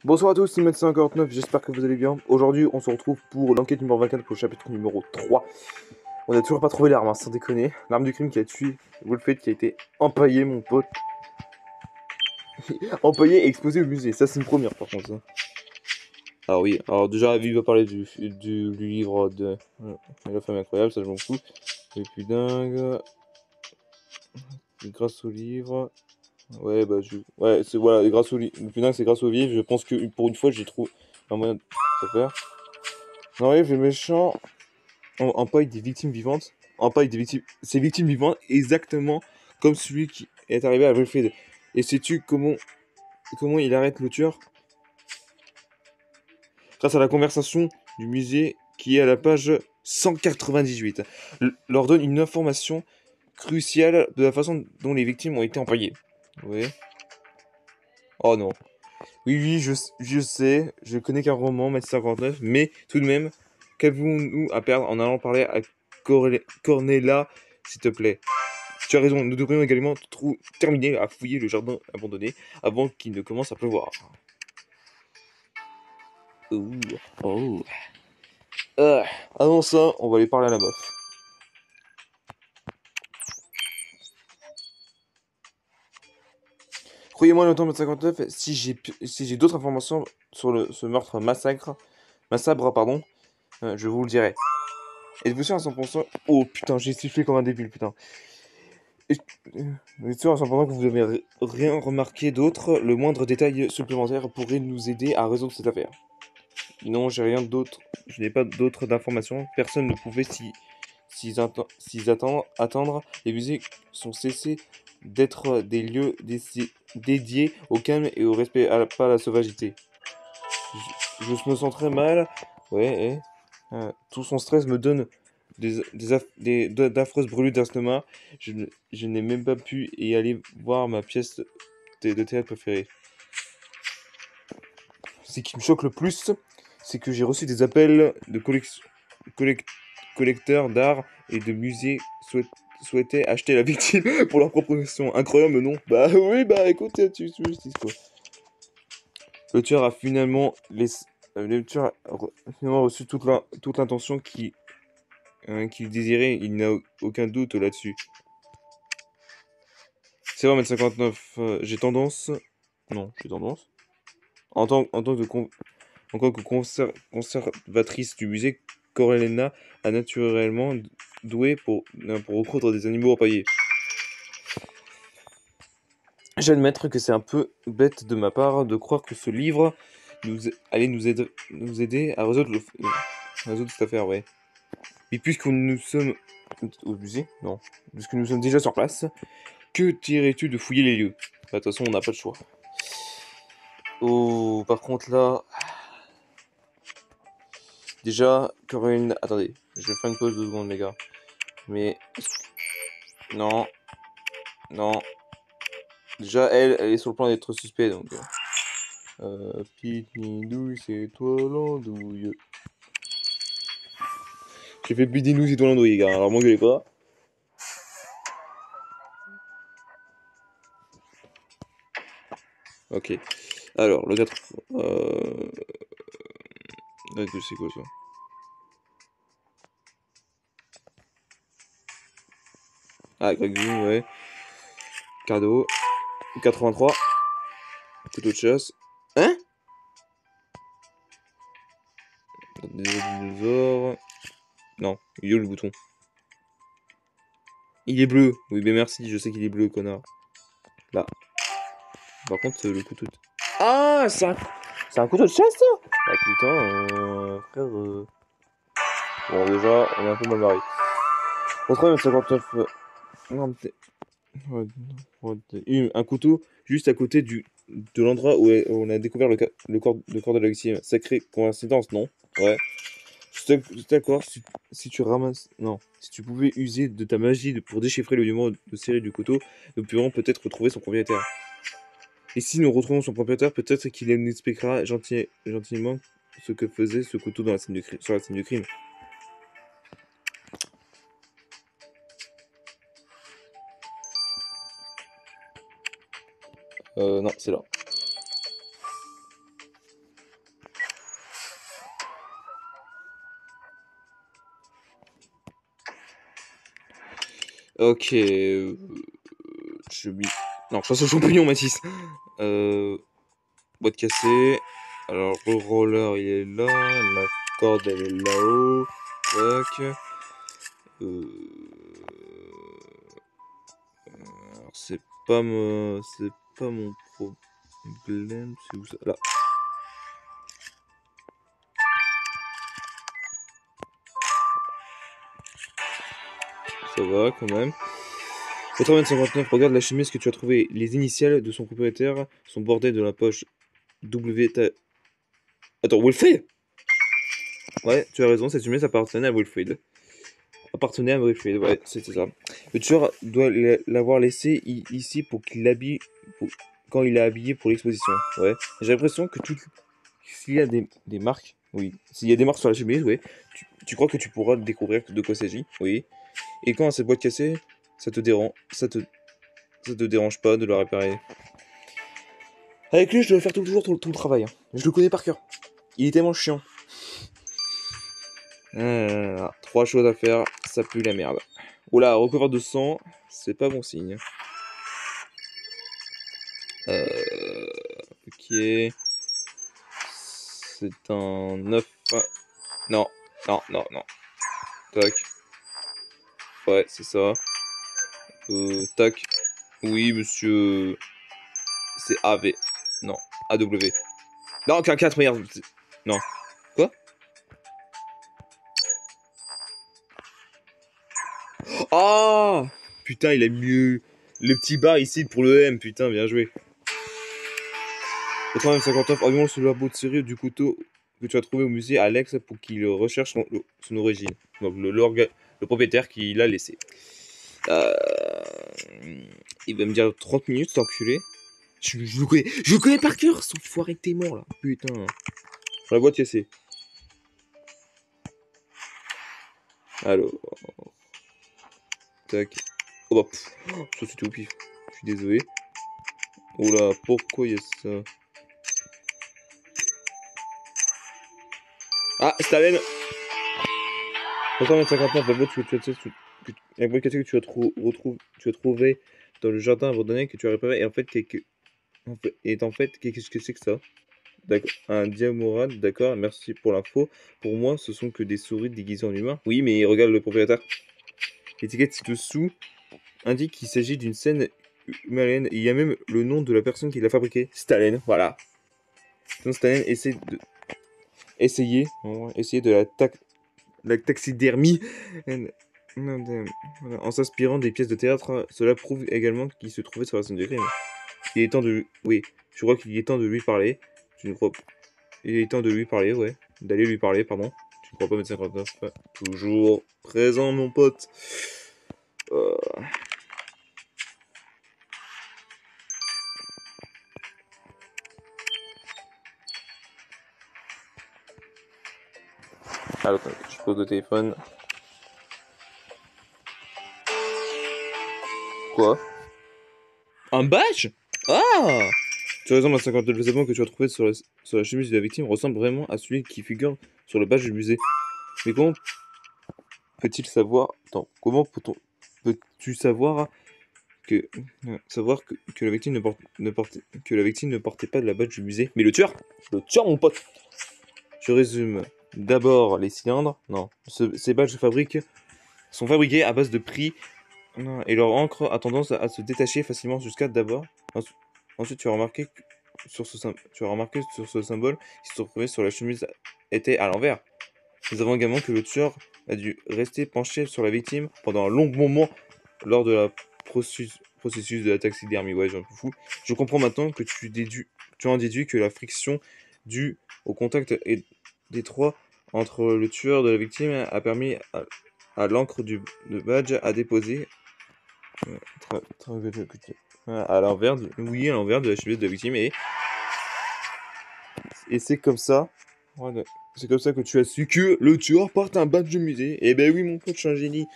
Bonsoir à tous, c'est Med149, j'espère que vous allez bien. Aujourd'hui, on se retrouve pour l'enquête numéro 24 pour le chapitre numéro 3. On n'a toujours pas trouvé l'arme, hein, sans déconner. L'arme du crime qui a tué Wolfette, qui a été empaillée, mon pote. Empaillée et exposée au musée, ça c'est une première par contre. Ah oui, alors déjà, Vive va parler du livre de La femme incroyable, ça je m'en fous. Et puis dingue. Grâce au livre. Ouais, bah ouais, c'est voilà, grâce au livre. Le plus dingue, c'est grâce au livre. Je pense que pour une fois, j'ai trouvé un moyen de faire. Non, oui, le méchant empaille des victimes vivantes. Empaille des victimes. Ces victimes vivantes, exactement comme celui qui est arrivé à Wilfrid. Et sais-tu comment il arrête le tueur? Grâce à la conversation du musée qui est à la page 198. Leur donne une information cruciale de la façon dont les victimes ont été empaillées. Oui. Oh non. Oui, oui, je sais, je connais qu'un roman, Mètre 59, mais tout de même, qu'avons-nous à perdre en allant parler à Cornella, s'il te plaît? Tu as raison, nous devrions également terminer à fouiller le jardin abandonné avant qu'il ne commence à pleuvoir. Ouh, oh. Avant ça, on va aller parler à la meuf. Croyez-moi, le temps de 59, si j'ai d'autres informations sur ce meurtre macabre, pardon, je vous le dirai. Êtes-vous sûr à 100%? Oh putain, j'ai sifflé comme un débile, putain. Êtes-vous sûr à 100% que vous n'avez rien remarqué d'autre? Le moindre détail supplémentaire pourrait nous aider à résoudre cette affaire. Non, j'ai rien d'autre. Je n'ai pas d'autres d'informations. Personne ne pouvait attendre. Les musées sont cessés d'être des lieux dédiés au calme et au respect, pas à la sauvagité. Je me sens très mal. Ouais, tout son stress me donne d'affreuses brûlures d'estomac. Je n'ai même pas pu y aller voir ma pièce de théâtre préférée. Ce qui me choque le plus, c'est que j'ai reçu des appels de collecteurs d'art et de musées souhaitaient acheter la victime pour leur propre collection. Incroyable, non? Bah oui, bah écoute, tu justice quoi. Le tueur a finalement reçu toute l'intention qu'il désirait. Il n'a aucun doute là-dessus. C'est vrai, 59. J'ai tendance. Non, j'ai tendance. En tant que conservatrice du musée, Corellena a naturellement doué pour recoudre des animaux empaillés. J'admettre que c'est un peu bête de ma part de croire que ce livre allait nous aider à résoudre cette affaire, ouais. Mais puisque nous sommes au musée, non, puisque nous sommes déjà sur place, que dirais-tu de fouiller les lieux? De toute façon, on n'a pas le choix. Oh, par contre là, déjà, Corinne, attendez, je vais faire une pause de 2 secondes, les gars. Mais non, non. Déjà, elle est sur le point d'être suspecte, donc. Petite Nidouille, c'est toi l'andouille. J'ai fait Bidinouille, c'est toi l'andouille, les gars. Alors m'engueulez pas. Ok. Alors, le 4. C'est quoi ça? Ah, Greg ouais. Cadeau. 83. Couteau de chasse. Hein? Des dinosaures. Non, il est où le bouton? Il est bleu. Oui, mais merci, je sais qu'il est bleu, connard. Là. Par contre, le couteau de... Ah, c'est un couteau de chasse, ça? Ah putain, frère... Bon, déjà, on est un peu mal barré. Au 59... Non, un couteau juste à côté de l'endroit où on a découvert le corps de la victime. Sacrée coïncidence, non? Ouais. Je suis d'accord, si tu ramasses... Non. Si tu pouvais user de ta magie pour déchiffrer le numéro de série du couteau, nous pourrions peut-être retrouver son propriétaire. Et si nous retrouvons son propriétaire, peut-être qu'il nous expliquera gentiment ce que faisait ce couteau sur la scène du crime. Non, c'est là. Ok. Non, chasse aux champignons, Mathis. Boîte cassée. Alors, le roller, il est là. La corde, elle est là-haut. Tac. Alors, c'est pas mon problème. C'est où ça? Là. Ça va quand même. 8059, regarde la chemise que tu as trouvé. Les initiales de son propriétaire sont bordées de la poche W. Attends, Wilfried? Ouais, tu as raison, cette chemise appartenait à Wilfried. Ouais, c'était ça. Le tueur doit l'avoir laissé ici pour qu'il l'habille quand il l'a habillé pour l'exposition. Ouais. J'ai l'impression que s'il y a des marques, oui. S'il y a des marques sur la chemise, oui. Tu crois que tu pourras découvrir de quoi il s'agit? Oui. Et quand cette boîte cassée, ça te dérange pas de la réparer? Avec lui, je dois faire toujours tout le travail, hein. Je le connais par cœur. Il est tellement chiant. Trois choses à faire, ça pue la merde. Oula, recouvert de sang, c'est pas bon signe. Ok. C'est un 9. Non, non, non, non. Tac. Ouais, c'est ça. Tac. Oui, monsieur. C'est AV. Non, AW. Non, K4, merde. Non. Quoi? Ah! Putain, il a mieux. Le petit bar ici pour le M, putain, bien joué. 89, argument sur le labo de série du couteau que tu as trouvé au musée Alex pour qu'il recherche son origine. Donc le propriétaire qui l'a laissé. Euh, Il va me dire 30 minutes, cet enculé. Je le connais par cœur, son foiré que t'es mort là. Putain. La boîte cassée. Alors. Tac. Oh bah, ça c'était au pif. Je suis désolé. Oh là, pourquoi il y a ça? Ah, Stalin! 359, la boîte que tu as trouvé dans le jardin abandonné que tu as réparé est en fait qu'est-ce que c'est que ça? D'accord, un diamorade, d'accord, merci pour l'info. Pour moi, ce sont que des souris déguisées en humains. Oui, mais regarde le propriétaire. L'étiquette ci-dessous indique qu'il s'agit d'une scène humaine. Il y a même le nom de la personne qui l'a fabriqué. Stalin, voilà. Donc Stalin essayer de la taxidermie en s'inspirant des pièces de théâtre. Cela prouve également qu'il se trouvait sur la scène du crime. Il est temps de... Oui, je crois qu'il est temps de lui parler. Tu ne crois pas? Il est temps de lui parler, ouais. D'aller lui parler, pardon. Tu ne crois pas, médecin 59? Toujours présent, mon pote. Alors, attends, je pose le téléphone. Quoi? Un badge? Ah! Tu as raison, ma 52, le vêtement que tu as trouvé sur la chemise de la victime ressemble vraiment à celui qui figure sur le badge du musée. Mais comment peut-il savoir... Attends, comment peux-tu savoir que la victime ne portait pas de la badge du musée? Mais le tueur, mon pote. Je résume. D'abord, les cylindres. Non, ces badges sont fabriqués à base de prix et leur encre a tendance à se détacher facilement jusqu'à d'abord. Ensuite, tu as remarqué sur ce symbole qui se trouvait sur la chemise était à l'envers. Nous avons également que le tueur a dû rester penché sur la victime pendant un long moment lors de la processus de la taxidermie. Ouais, j'en fous. Je comprends maintenant que tu en déduis que la friction due au contact étroit entre le tueur de la victime a permis à l'encre de badge à déposer à l'envers de la chemise de la victime et c'est comme ça. Voilà. C'est comme ça que tu as su que le tueur porte un badge de musée. Eh ben oui, mon pote, je suis un génie.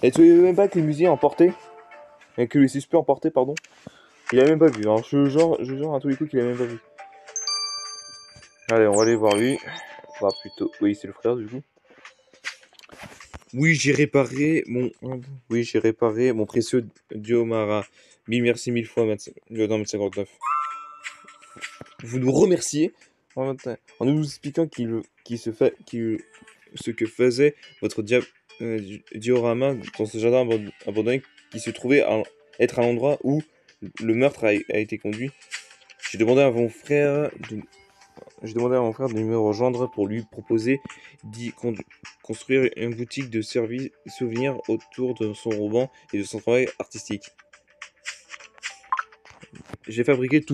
Et tu savais même pas que les musées en portaient? Et que les suspects en portaient, pardon. Il a même pas vu. Alors, je jure à tous les coups qu'il a même pas vu. Allez, on va aller voir lui. Enfin, plutôt. Oui, c'est le frère, du coup. Oui, j'ai réparé mon... Oui, j'ai réparé mon précieux Diomara. Mille merci mille fois, Madame 59. Vous nous remerciez en nous expliquant ce que faisait votre diorama dans ce jardin abandonné qui se trouvait être à l'endroit où le meurtre a été conduit. J'ai demandé à mon frère de, j'ai demandé à mon frère de me rejoindre pour lui proposer construire une boutique de services souvenirs autour de son roman et de son travail artistique. J'ai fabriqué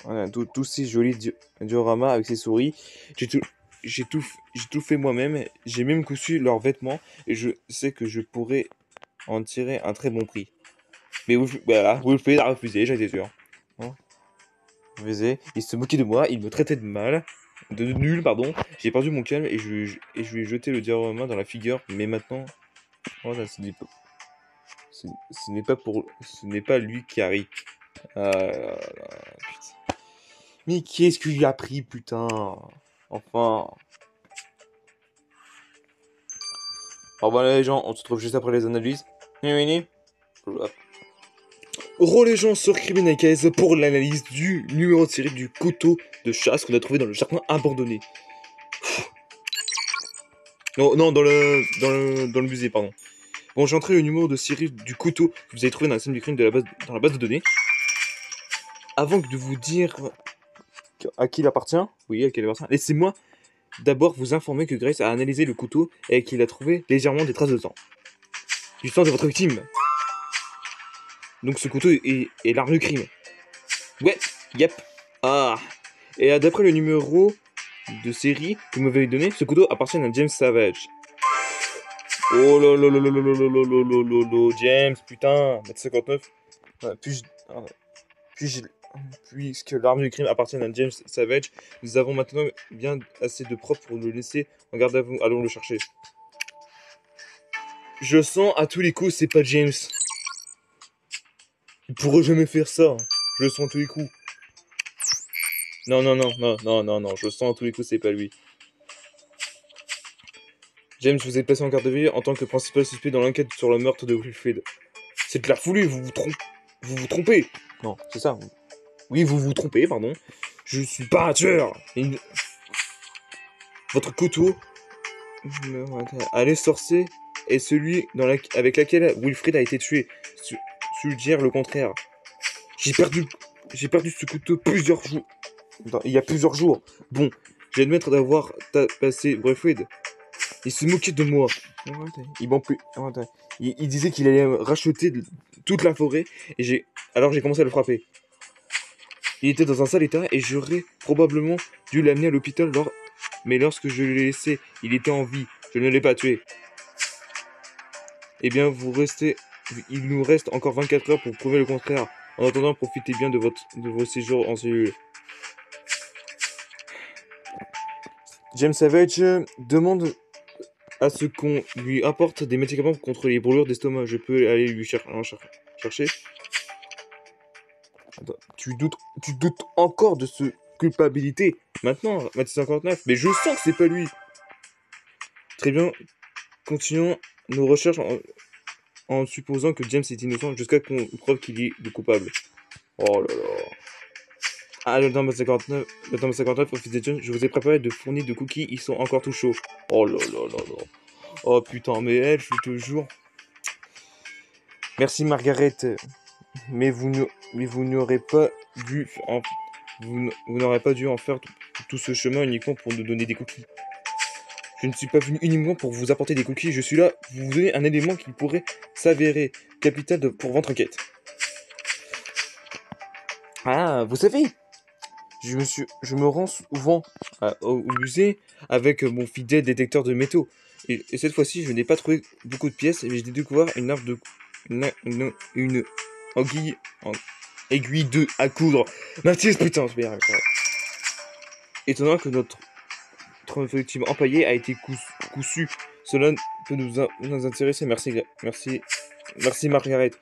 voilà, tous ces jolis dioramas avec ces souris. J'ai tout, j'ai tout fait moi-même. J'ai même cousu leurs vêtements et je sais que je pourrais en tirer un très bon prix. Mais voilà, Wilfried a refusé, j'étais sûr. Hein, il se moquait de moi, il me traitait de nul, pardon. J'ai perdu mon calme et je lui ai jeté le diorama dans la figure. Mais maintenant, voilà, ce n'est pas lui qui arrive. Putain. Mais qu'est-ce qu'il lui a pris, putain? Enfin. Alors voilà les gens, on se retrouve juste après les analyses. Re les gens sur Criminalcase pour l'analyse du numéro de série du couteau de chasse qu'on a trouvé dans le jardin abandonné. Non, non, dans le musée, pardon. Bon, j'ai entré le numéro de série du couteau que vous avez trouvé dans la scène du crime dans la base de données. Avant de vous dire à qui il appartient, oui, à qui il appartient, laissez-moi d'abord vous informer que Grace a analysé le couteau et qu'il a trouvé légèrement des traces de sang. Du sang de votre victime. Donc ce couteau est l'arme du crime. Ouais, yep. Ah. Et d'après le numéro de série que vous m'avez donné, ce couteau appartient à James Savage. Oh là là là là là là là là là là, James, putain, mètre 59. Puisque l'arme du crime appartient à James Savage, nous avons maintenant bien assez de preuves pour le laisser en garde à vous. Allons le chercher. Je sens à tous les coups, c'est pas James. Il pourrait jamais faire ça. Je le sens à tous les coups. Non, non, non, non, non, non, non. Je le sens à tous les coups, c'est pas lui. James, vous êtes placé en garde à vue en tant que principal suspect dans l'enquête sur le meurtre de Wilfried. C'est de la folie, vous vous trompez. Non, c'est ça. Oui, vous vous trompez, pardon. Je suis pas un tueur. Votre couteau à l'essorcé est celui avec lequel Wilfried a été tué. Suggère le contraire. J'ai perdu ce couteau il y a plusieurs jours. Bon, j'admets d'avoir passé Wilfried. Il se moquait de moi. Il disait qu'il allait racheter toute la forêt et alors j'ai commencé à le frapper. Il était dans un sale état et j'aurais probablement dû l'amener à l'hôpital mais lorsque je l'ai laissé, il était en vie. Je ne l'ai pas tué. Eh bien, il nous reste encore 24 heures pour prouver le contraire. En attendant, profitez bien de vos séjours en cellule. James Savage demande à ce qu'on lui apporte des médicaments contre les brûlures d'estomac. Je peux aller lui chercher. Attends, tu doutes encore de ce culpabilité maintenant, Mathieu 59, mais je sens que c'est pas lui. Très bien, continuons nos recherches en supposant que James est innocent jusqu'à qu'on prouve qu'il est le coupable. Oh là là. Ah, le temps 59, office des John, je vous ai préparé de fournis de cookies, ils sont encore tout chauds. Oh là là là là. Oh putain, mais elle, je te jure. Merci Margaret, mais vous n'aurez pas dû vous n'aurez pas dû en faire tout ce chemin uniquement pour nous donner des cookies. Je ne suis pas venu uniquement pour vous apporter des cookies, je suis là pour vous donner un élément qui pourrait s'avérer capital pour votre enquête. Ah, vous savez, je me rends souvent au musée avec mon fidèle détecteur de métaux. Et cette fois-ci, je n'ai pas trouvé beaucoup de pièces, mais j'ai découvert une aiguille à coudre. Mathis, putain, je vais y arriver. Étonnant que notre victime empaillée a été cousu. Cela peut nous intéresser. Merci Margaret.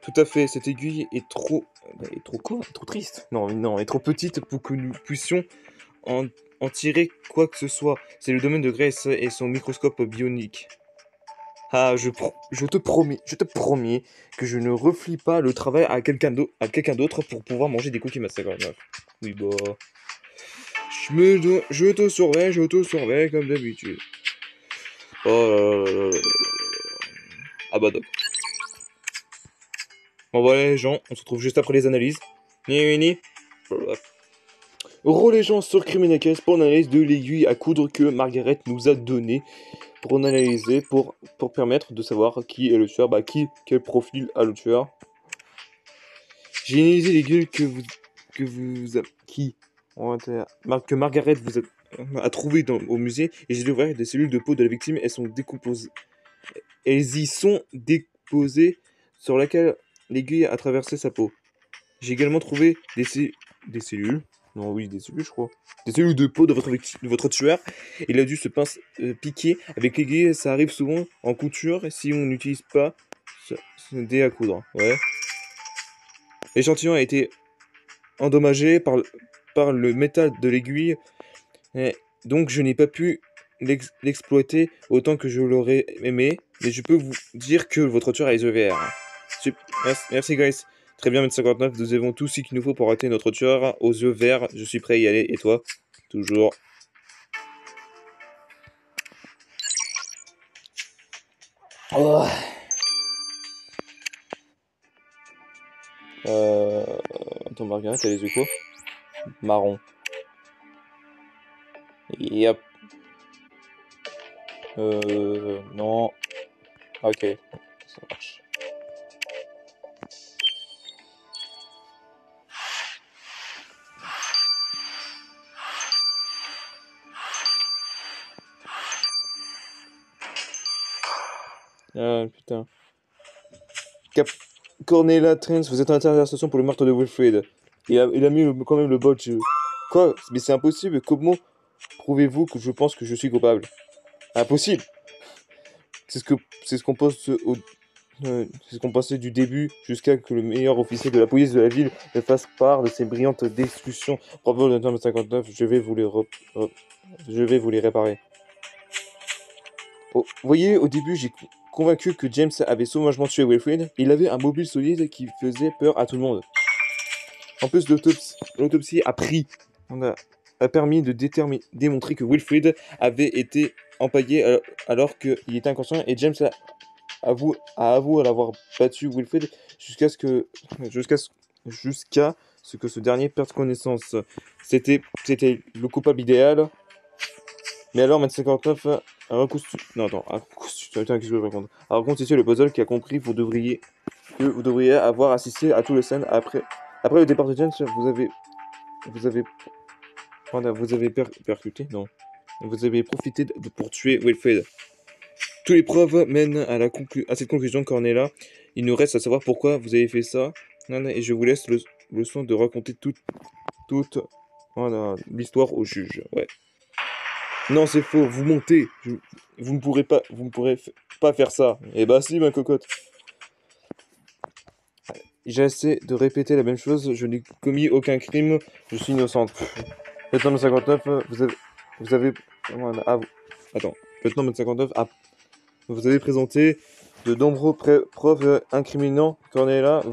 Tout à fait, cette aiguille est trop quoi? Trop triste. Non, elle est trop petite pour que nous puissions en tirer quoi que ce soit. C'est le domaine de Grace et son microscope bionique. Ah, je te promets que je ne reflie pas le travail à quelqu'un d'autre pour pouvoir manger des cookies Mastercard 9. Oui, bah. Je te surveille comme d'habitude. Oh là là là là là. Ah bah d'accord. Bon voilà les gens, on se retrouve juste après les analyses. Ni ni. Relégeons sur Criminal Case pour l'analyse de l'aiguille à coudre que Margaret nous a donnée pour analyser, pour permettre de savoir qui est le tueur, bah quel profil a le tueur. J'ai analysé l'aiguille que Margaret a trouvé au musée et j'ai découvert des cellules de peau de la victime, elles y sont déposées sur laquelle l'aiguille a traversé sa peau. J'ai également trouvé des cellules. Non, oui, des cellules, je crois. Des cellules de peau de votre tueur. Il a dû piquer avec l'aiguille. Ça arrive souvent en couture si on n'utilise pas ce dé à coudre. Ouais. L'échantillon a été endommagé par le métal de l'aiguille. Donc je n'ai pas pu l'exploiter autant que je l'aurais aimé. Mais je peux vous dire que votre tueur a les yeux verts. Merci, guys. Très bien, 59, nous avons tout ce qu'il nous faut pour arrêter notre tueur aux yeux verts. Je suis prêt à y aller. Et toi? Toujours. Oh. Attends, Margaret, t'as les yeux quoi? Marron. Yep. Non. Ok. Ça marche. Ah, putain. Cornelia Trent, vous êtes en interrogation pour le meurtre de Wilfred. Il a mis quand même le botch. Quoi? Mais c'est impossible. Comment prouvez-vous que je pense que je suis coupable? Impossible. C'est ce qu'on pense c'est ce qu'on pensait du début jusqu'à que le meilleur officier de la police de la ville me fasse part de ses brillantes discussions. Bravo, le 59, je vais vous les réparer. Oh, vous voyez, au début, j'ai convaincu que James avait sauvagement tué Wilfred. Il avait un mobile solide qui faisait peur à tout le monde. En plus, l'autopsie a permis de démontrer que Wilfred avait été empaillé alors qu'il était inconscient et James a avoué l'avoir battu Wilfred jusqu'à ce que ce dernier perde connaissance. C'était le coupable idéal. Mais alors, Matt 59 a reconstitué... Non, attends, qu'est-ce que je vais répondre? A reconstitué le puzzle qui a compris que vous devriez avoir assisté à tout le scène après le départ de James, vous avez percuté, non. Vous avez profité pour tuer Wilfred. Toutes les preuves mènent à cette conclusion, Cornelia. Il nous reste à savoir pourquoi vous avez fait ça. Et je vous laisse le soin de raconter toute l'histoire au juge. Ouais. Non, c'est faux, vous montez. Vous ne pourrez pas faire ça. Eh bah si, ma cocotte. J'essaie de répéter la même chose. Je n'ai commis aucun crime. Je suis innocente. Lieutenant 59, vous avez... Attends. Lieutenant 59, vous avez présenté de nombreuses preuves incriminant Cornelia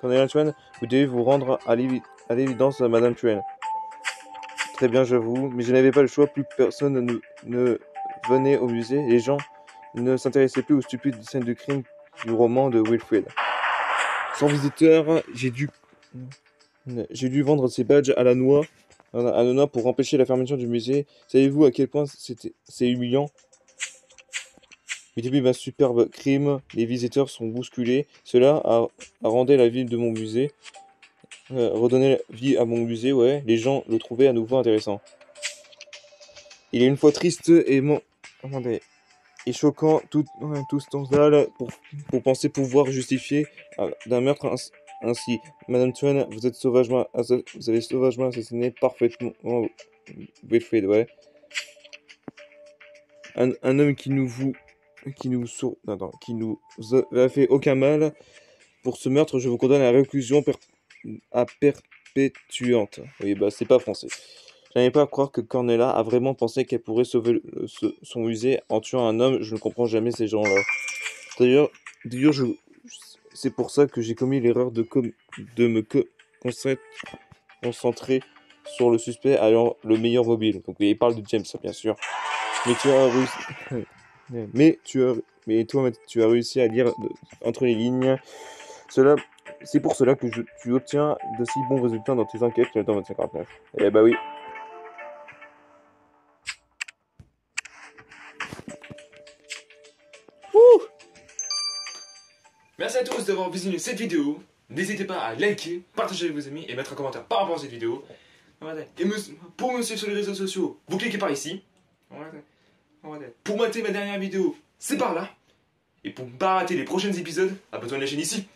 Twain. Vous devez vous rendre à l'évidence, Madame Twain. Très bien, j'avoue, mais je n'avais pas le choix. Plus personne ne venait au musée. Les gens ne s'intéressaient plus aux stupides scènes de crime du roman de Wilfred. Sans visiteur, j'ai dû vendre ces badges à la noix pour empêcher la fermeture du musée. Savez-vous à quel point c'est humiliant? Mais depuis ma superbe crime, les visiteurs sont bousculés. Cela a rendu la ville de mon musée. Redonner vie à mon musée, ouais. Les gens le trouvaient à nouveau intéressant. Il est une fois triste et choquant tout scandale pour penser pouvoir justifier d'un meurtre ainsi. Madame Twain, vous avez sauvagement assassiné parfaitement Wilfred, ouais. Un homme qui nous a fait aucun mal. Pour ce meurtre, je vous condamne à la réclusion perpétuante. Oui, bah c'est pas français. J'arrive pas à croire que Cornelia a vraiment pensé qu'elle pourrait sauver son musée en tuant un homme. Je ne comprends jamais ces gens-là. D'ailleurs, c'est pour ça que j'ai commis l'erreur de me concentrer sur le suspect ayant le meilleur mobile. Donc il parle de James, bien sûr. Mais tu as réussi. Tu as réussi à lire entre les lignes. C'est pour cela que tu obtiens de si bons résultats dans tes enquêtes dans 2549. Eh bah oui. Ouh. Merci à tous d'avoir visionné cette vidéo. N'hésitez pas à liker, partager avec vos amis et mettre un commentaire par rapport à cette vidéo. Et pour me suivre sur les réseaux sociaux, vous cliquez par ici. Pour mater ma dernière vidéo, c'est par là. Et pour ne pas rater les prochains épisodes, abonnez-vous à la chaîne ici.